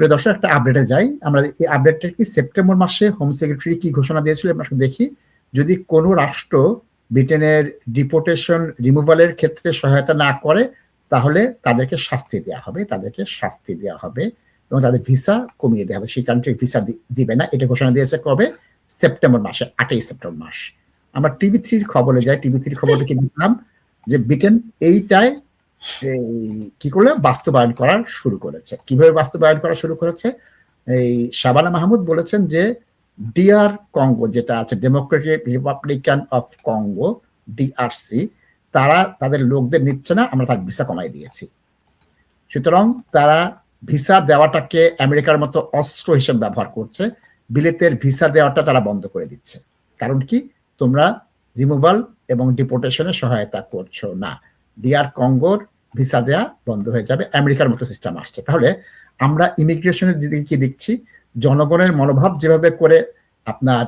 প্রিয় দর্শক, একটা আপডেটে যাই আমরা। এই আপডেটটা কি সেপ্টেম্বর মাসে হোম সেক্রেটারি কি ঘোষণা দিয়েছিল আমরা দেখি। যদি কোনো রাষ্ট্র ব্রিটেনের ডিপোর্টেশন রিমুভালের ক্ষেত্রে সহায়তা না করে তাহলে তাদেরকে শাস্তি দেওয়া হবে এবং তাদের ভিসা কমিয়ে দেওয়া হবে, সেই কান্ট্রি ভিসা দিবে না। এটা ঘোষণা দিয়েছে কবে? সেপ্টেম্বর মাসে, 8ই সেপ্টেম্বর মাস। আমরা টিভি3 খবরে যাই, টিভি3 খবরটা কি দেখলাম যে ব্রিটেন এইটায় কি করলে বাস্তবায়ন করা শুরু করেছে। কিভাবে বাস্তবায়ন করা শুরু করেছে? এই শাবানা মাহমুদ বলেছেন যে ডিআর কঙ্গো যেটা আছে, Democratic Republican of Congo, DRC, তারা তাদের লোকদের নিচ্ছে না, আমরা তার ভিসা কমাই দিয়েছি। সুতরাং তারা ভিসা দেওয়াটাকে আমেরিকার মতো অস্ত্র হিসেবে ব্যবহার করছে। বিলেতের ভিসা দেওয়াটা তারা বন্ধ করে দিচ্ছে। কারণ কি? তোমরা রিমুভাল এবং ডিপোর্টেশনে সহায়তা করছো না। ডিআর কঙ্গোর ভিসা দেয়া বন্ধ হয়ে যাবে, আমেরিকার মতো সিস্টেম আসছে। তাহলে আমরা ইমিগ্রেশনের দিকে কি দেখছি? জনগণের মনোভাব যেভাবে করে আপনার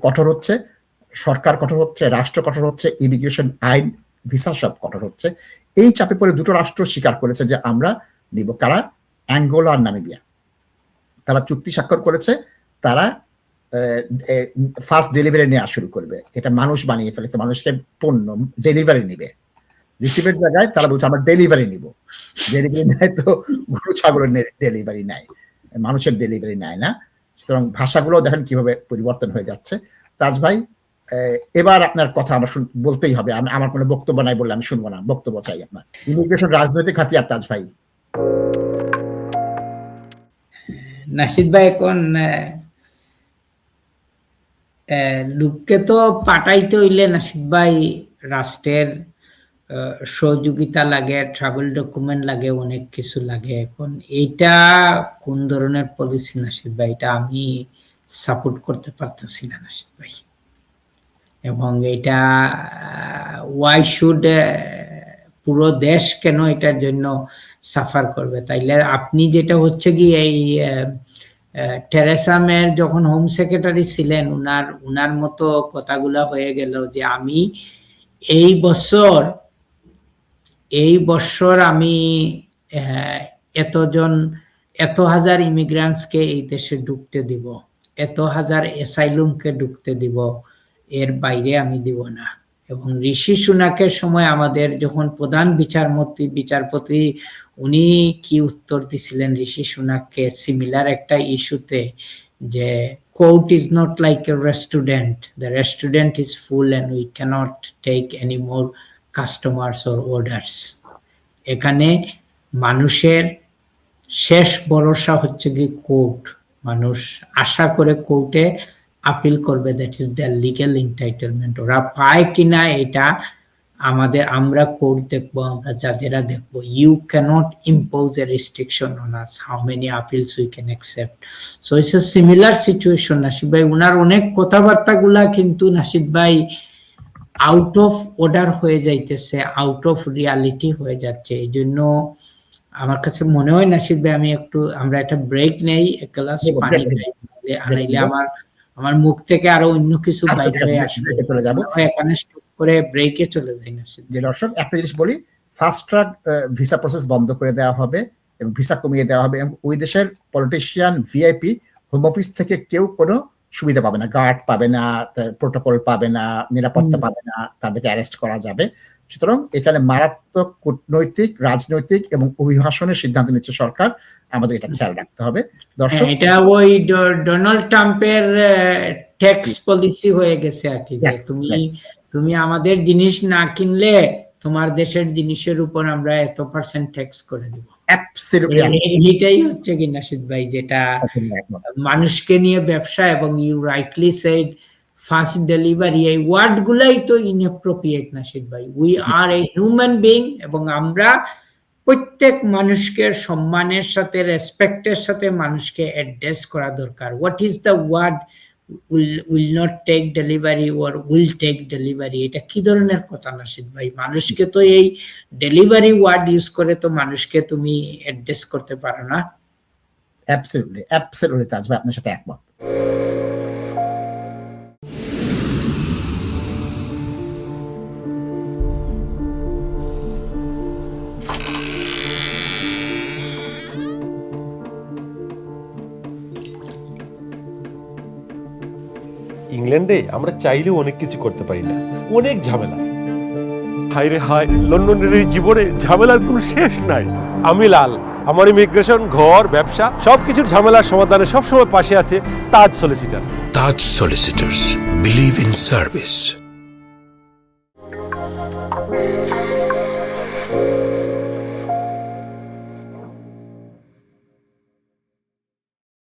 কঠোর হচ্ছে, সরকার কঠোর হচ্ছে, রাষ্ট্র কঠোর হচ্ছে, ইমিগ্রেশন আইন, ভিসা সব কঠোর হচ্ছে। এই চাপে পড়ে দুটো রাষ্ট্র স্বীকার করেছে যে আমরা নিব। কারা? অ্যাঙ্গোলা আর নামিবিয়া। তারা চুক্তি স্বাক্ষর করেছে, তারা ফার্স্ট ডেলিভারি নেওয়া শুরু করবে। এটা মানুষ বানিয়ে ফেলেছে, মানুষকে পণ্য ডেলিভারি নিবে। রিসিভের জায়গায় তারা বলছে আমরা ডেলিভারি নিব। ডেলিভারি নেয় তো গরু ছাগলের ডেলিভারি নেয়, মানুষের ডেলিভারি নেয় না। সুতরাং ভাষাগুলো দেখেন কিভাবে পরিবর্তন হয়ে যাচ্ছে। তাজ ভাই, এবার আপনার কথা আমার বলতেই হবে। আমার কোনো বক্তব্য নাই বললে আমি শুনবো না, বক্তব্য চাই আপনার। ইমিগ্রেশন রাজনৈতিক হাতিয়ার তাজ ভাই। নাশিদ ভাই, এখন লোককে তো পাঠাইতে হইলে নাশিদ ভাই রাষ্ট্রের সহযোগিতা লাগে, ট্রাভেল ডকুমেন্ট লাগে, অনেক কিছু লাগে। এখন এইটা কোন ধরনের পলিসি নাশিদ ভাই? এটা আমি সাপোর্ট করতে পারতেছি না নাশিদ ভাই। এবং এটা ওয়াই শুড পুরো দেশ কেন এটার জন্য সাফার করবে? তাইলে আপনি যেটা হচ্ছে কি, এই টেরেসা মের যখন হোম সেক্রেটারি ছিলেন, উনার মতো কথাগুলা হয়ে গেল যে আমি এই বছর আমি এত হাজার ইমিগ্রান্টসকে এই দেশে ঢুকতে দিব, এত হাজার অ্যাসাইলুমকে ঢুকতে দিব, এর বাইরে আমি দিব না। এবং ঋষি সুনাকের সময় আমাদের যখন প্রধান বিচারপতি উনি কি উত্তর দিছিলেন ঋষি সুনাককে সিমিলার একটা ইস্যুতে, যে court is not like a restaurant, the restaurant is full and we can't take any more customers or orders. এখানে মানুষের শেষ ভরসা হচ্ছে কি কোর্ট। মানুষ আশা করে কোর্টে আপিল করবে, that is the legal entitlement. ওরা পায় কিনা এটা আমরা কোর্ট দেখবো, আমরা যারা দেখবো। You can't impose a restriction on us how many appeals we can accept. So it's a similar situation Nashid ভাই। উনার অনেক কথাবার্তা গুলা কিন্তু নাশিদ ভাই আউট অফ অর্ডার হয়ে যাইতেছে, আউট অফ রিয়ালিটি হয়ে যাচ্ছে। এই জন্য আমার কাছে মনে হয় নাশিদ ভাই আমরা একটা ব্রেক নেই, এক গ্লাস পানি খাই, আনাইলে আমার মুখ থেকে আরো অন্য কিছু বাইরে হয়ে আসবে। এখানে স্টপ করে ব্রেকে চলে যাই নাশিদ। যে দর্শক, একটা জিনিস বলি, ফাস্ট ট্র্যাক ভিসা প্রসেস বন্ধ করে দেওয়া হবে এবং ভিসা কমিয়ে দেওয়া হবে। এবং ওই দেশের পলিটিশিয়ান, ভিআইপি, হোম অফিস থেকে কেউ কোনো সুবিধা পাবে না, গার্ড পাবে না, প্রোটোকল পাবে না, নিরাপত্তা পাবে না, তাদেরকে অ্যারেস্ট করা যাবে। সুতরাং এখানে মারাত্মক কূটনৈতিক, রাজনৈতিক এবং অভিবাসনের সিদ্ধান্ত নিচ্ছে সরকার। আমাদের এটা খেয়াল রাখতে হবে দর্শক। এটা ওই ডোনাল্ড ট্রাম্পের ট্যাক্স পলিসি হয়ে গেছে আর কি, তুমি আমাদের জিনিস না কিনলে তোমার দেশের জিনিসের উপর আমরা এত % ট্যাক্স করে দিব। এটাই হচ্ছে কি নাশিদ ভাই, যেটা মানুষকে নিয়ে ব্যবসা। এবং you rightly said first delivery, এই ওয়ার্ড গুলাই তো ইনঅ্যাপ্রোপ্রিয়েট নাশিদ ভাই। We are a human being এবং আমরা প্রত্যেক মানুষকে সম্মানের সাথে, রেসপেক্টের সাথে মানুষকে অ্যাড্রেস করা দরকার। What is the word will not take delivery or will take delivery? এটা কি ধরনের কথা নাশিদ ভাই? মানুষকে তো এই ডেলিভারি ওয়ার্ড ইউজ করে তো মানুষকে তুমি অ্যাড্রেস করতে পারো না। অ্যাবসলিউটলি তাজ ভাই, আপনার সাথে একমত। ইংল্যান্ডে আমরা চাইলেও অনেক কিছু করতে পারি না, অনেক ঝামেলা। হায় রে হায়, লন্ডনের এই জীবনে ঝামেলার কোনো শেষ নাই। আমি লাল, আমার ইমিগ্রেশন, ঘর, ব্যবসা সবকিছুর ঝামেলার সমাধানে সবসময় পাশে আছে তাজ solicitor. Taj Solicitors. Believe in service.